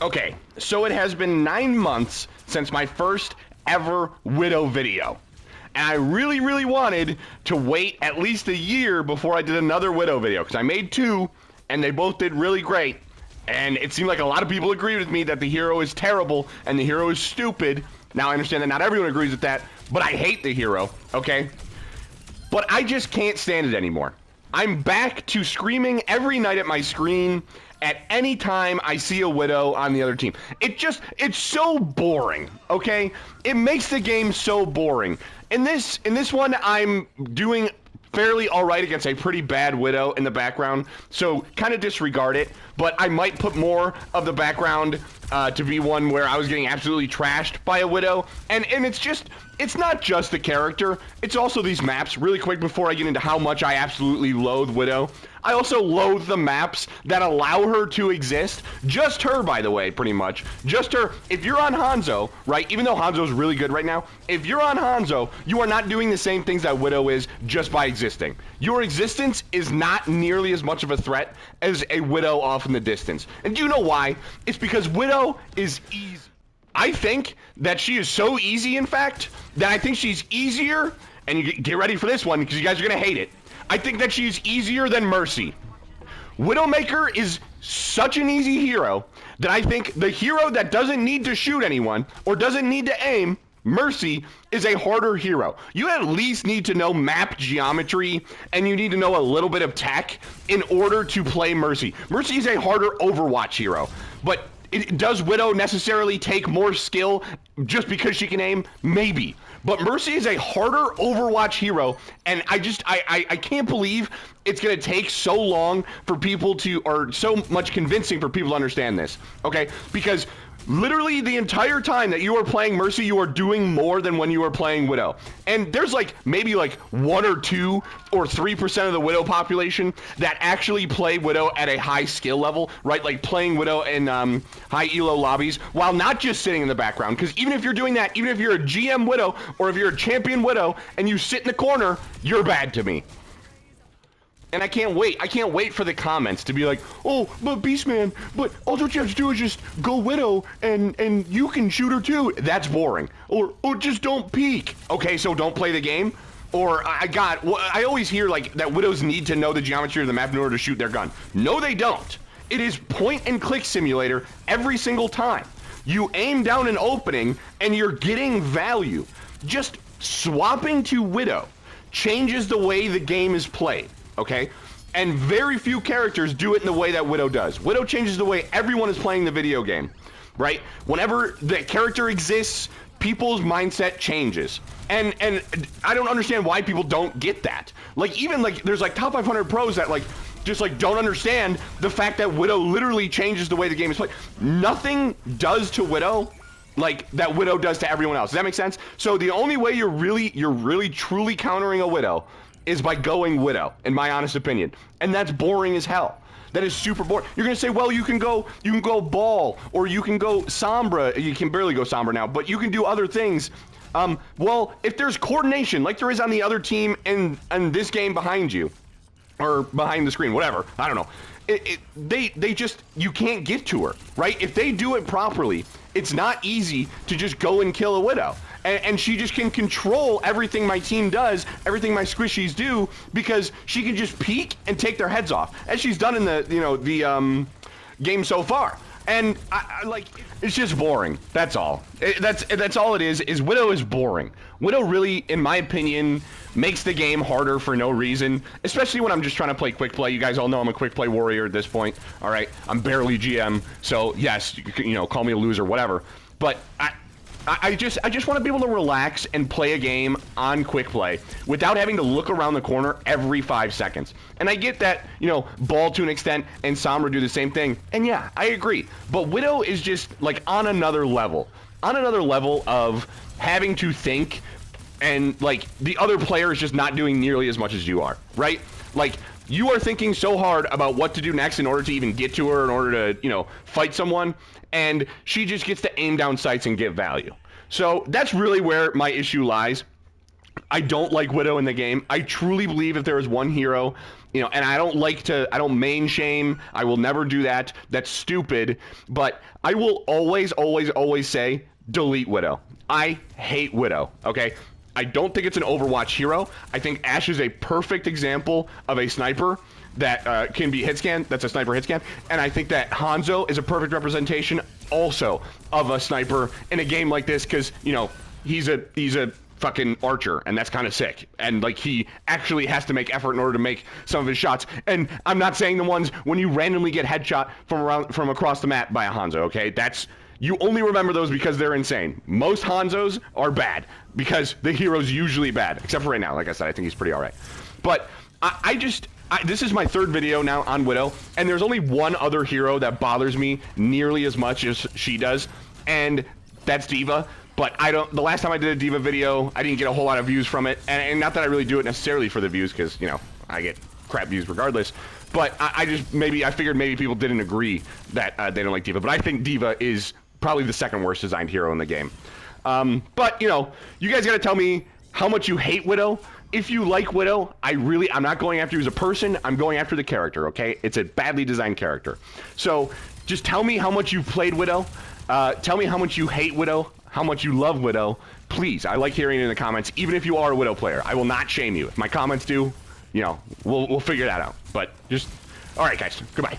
Okay, so it has been 9 months since my first ever Widow video. And I really, really wanted to wait at least a year before I did another Widow video, because I made 2, and they both did really great. And it seemed like a lot of people agreed with me that the hero is terrible and the hero is stupid. Now I understand that not everyone agrees with that, but I hate the hero, okay? But I just can't stand it anymore. I'm back to screaming every night at my screen at any time I see a Widow on the other team. It's so boring, okay? It makes the game so boring. In this one, I'm doing fairly alright against a pretty bad Widow in the background, so kind of disregard it, but I might put more of the background to be one where I was getting absolutely trashed by a Widow, and it's not just the character, it's also these maps. Really quick before I get into how much I absolutely loathe Widow, I also loathe the maps that allow her to exist. Just her, by the way, pretty much. Just her. If you're on Hanzo, right, even though Hanzo's really good right now, if you're on Hanzo, you are not doing the same things that Widow is just by existing. Your existence is not nearly as much of a threat as a Widow off in the distance. And do you know why? It's because Widow is easy. I think that she is so easy, in fact, that I think she's easier, and you get ready for this one because you guys are going to hate it. I think that she's easier than Mercy. Widowmaker is such an easy hero that I think the hero that doesn't need to shoot anyone or doesn't need to aim, Mercy, is a harder hero. You at least need to know map geometry and you need to know a little bit of tech in order to play Mercy. Mercy is a harder Overwatch hero, but does Widow necessarily take more skill just because she can aim? Maybe. But Mercy is a harder Overwatch hero, and I can't believe it's going to take so long for people to, or so much convincing for people to understand this, okay? Because literally the entire time that you are playing Mercy, you are doing more than when you are playing Widow. And there's maybe 1 or 2 or 3% of the Widow population that actually play Widow at a high skill level, right? Like playing Widow in high elo lobbies while not just sitting in the background. Because even if you're doing that, even if you're a GM Widow or if you're a champion Widow and you sit in the corner, you're bad to me. And I can't wait for the comments to be like, oh, but Beastman, but all you have to do is just go Widow and you can shoot her too. That's boring. Or just don't peek. Okay, so don't play the game? Or I always hear that Widows need to know the geometry of the map in order to shoot their gun. No, they don't. It is point and click simulator every single time. You aim down an opening and you're getting value. Just swapping to Widow changes the way the game is played. Okay? And very few characters do it in the way that Widow does. Widow changes the way everyone is playing the video game, right? Whenever the character exists, people's mindset changes. And I don't understand why people don't get that. There's top 500 pros that just don't understand the fact that Widow literally changes the way the game is played. Nothing does to Widow like that Widow does to everyone else. Does that make sense? So the only way you're really truly countering a Widow is by going Widow, in my honest opinion. And that's boring as hell. That is super boring. You're gonna say, well, you can go Ball, or you can go Sombra. You can barely go Sombra now, but you can do other things. Well, if there's coordination, like there is on the other team in this game behind you, or behind the screen, whatever, I don't know. You can't get to her, right? If they do it properly, it's not easy to just go and kill a Widow. And she just can control everything my team does, everything my squishies do, because she can just peek and take their heads off, as she's done in the game so far. And it's just boring. That's all. That's all it is Widow is boring. Widow really, in my opinion, makes the game harder for no reason, especially when I'm just trying to play quick play. You guys all know I'm a quick play warrior at this point. All right, I'm barely GM, so yes, call me a loser, whatever. But I just want to be able to relax and play a game on quick play without having to look around the corner every 5 seconds. And I get that, Ball to an extent and Sombra do the same thing. And yeah, I agree. But Widow is just on another level. On another level of having to think, and the other player is just not doing nearly as much as you are, right? You are thinking so hard about what to do next in order to even get to her, in order to, fight someone, and she just gets to aim down sights and get value. So that's really where my issue lies. I don't like Widow in the game. I truly believe if there is one hero You know, and I don't main shame. I will never do that. That's stupid. But I will always, always, always say, delete Widow. I hate Widow, okay? I don't think it's an Overwatch hero. I think Ashe is a perfect example of a sniper that can be hit scan. That's a sniper hit scan. And I think that Hanzo is a perfect representation also of a sniper in a game like this, because, you know, he's a fucking archer, and that's kind of sick. And like, he actually has to make effort in order to make some of his shots. And I'm not saying the ones when you randomly get headshot from across the map by a Hanzo, okay? You only remember those because they're insane. Most Hanzos are bad because the hero's usually bad, except for right now. Like I said, I think he's pretty all right. But this is my third video now on Widow, and there's only one other hero that bothers me nearly as much as she does, and that's D.Va. But the last time I did a D.Va video, I didn't get a whole lot of views from it, and not that I really do it necessarily for the views, because, you know, I get crap views regardless. But I figured maybe people didn't agree that they don't like D.Va. But I think D.Va is probably the second worst designed hero in the game. But, you know, you guys gotta tell me how much you hate Widow. If you like Widow, I'm not going after you as a person, I'm going after the character, okay? It's a badly designed character. So, just tell me how much you've played Widow. Tell me how much you hate Widow, how much you love Widow. Please, I like hearing it in the comments, even if you are a Widow player. I will not shame you. If my comments do, you know, we'll figure that out. But just, alright guys, goodbye.